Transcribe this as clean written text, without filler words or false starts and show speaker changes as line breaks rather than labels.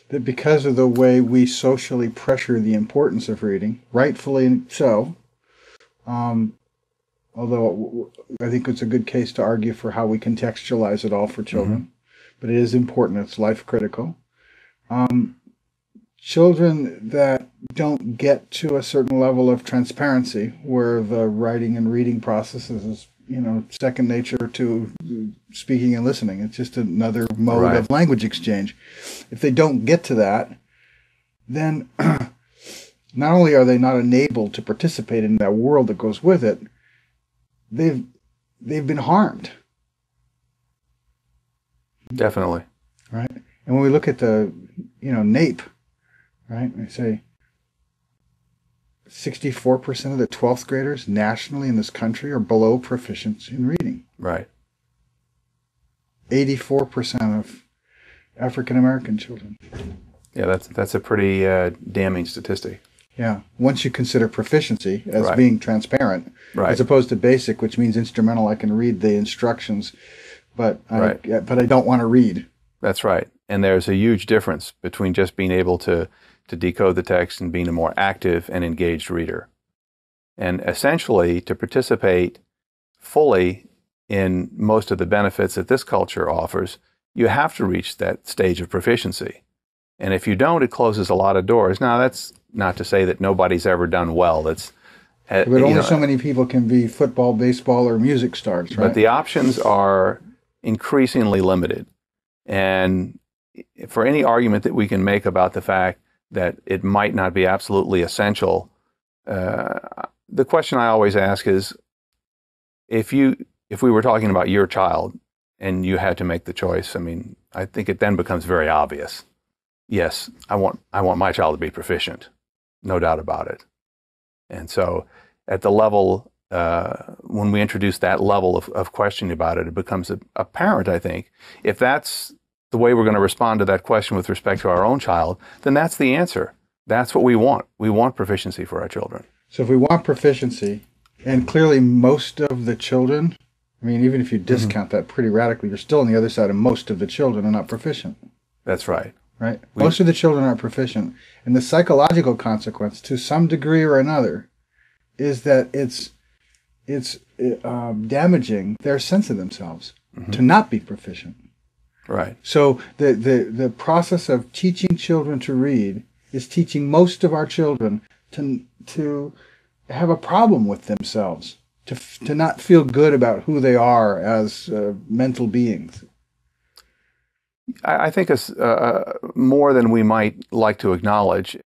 that because of the way we socially pressure the importance of reading, rightfully so, although I think it's a good case to argue for how we contextualize it all for children, but it is important, it's life critical. Children that don't get to a certain level of transparency, where the writing and reading processes is, second nature to speaking and listening. It's just another mode of language exchange. If they don't get to that, then not only are they not enabled to participate in that world that goes with it, they've been harmed.
Definitely.
Right? And when we look at the, NAEP, right, I say 64% of the 12th graders nationally in this country are below proficiency in reading.
Right.
84% of African American children.
Yeah, that's a pretty damning statistic.
Yeah. Once you consider proficiency as being transparent, as opposed to basic, which means instrumental, I can read the instructions, but I don't want to read.
That's right. And there's a huge difference between just being able to decode the text and being a more active and engaged reader. And essentially, to participate fully in most of the benefits that this culture offers, you have to reach that stage of proficiency. And if you don't, it closes a lot of doors. Now, that's not to say that nobody's ever done well. But
only so many people can be football, baseball, or music stars, right?
But the options are increasingly limited. And for any argument that we can make about the fact that it might not be absolutely essential, the question I always ask is, if we were talking about your child and you had to make the choice, I think it then becomes very obvious. Yes, I want my child to be proficient, no doubt about it. And so at the level, when we introduce that level of questioning about it, it becomes apparent, I think, if that's the way we're going to respond to that question with respect to our own child, then that's the answer. That's what we want. We want proficiency for our children.
So if we want proficiency, and clearly most of the children, even if you discount that pretty radically, you're still on the other side, and most of the children are not proficient.
That's right.
Right? Most of the children aren't proficient. And the psychological consequence, to some degree or another, is that it's damaging their sense of themselves to not be proficient.
Right.
So the process of teaching children to read is teaching most of our children to have a problem with themselves, to not feel good about who they are as mental beings.
I think it's more than we might like to acknowledge.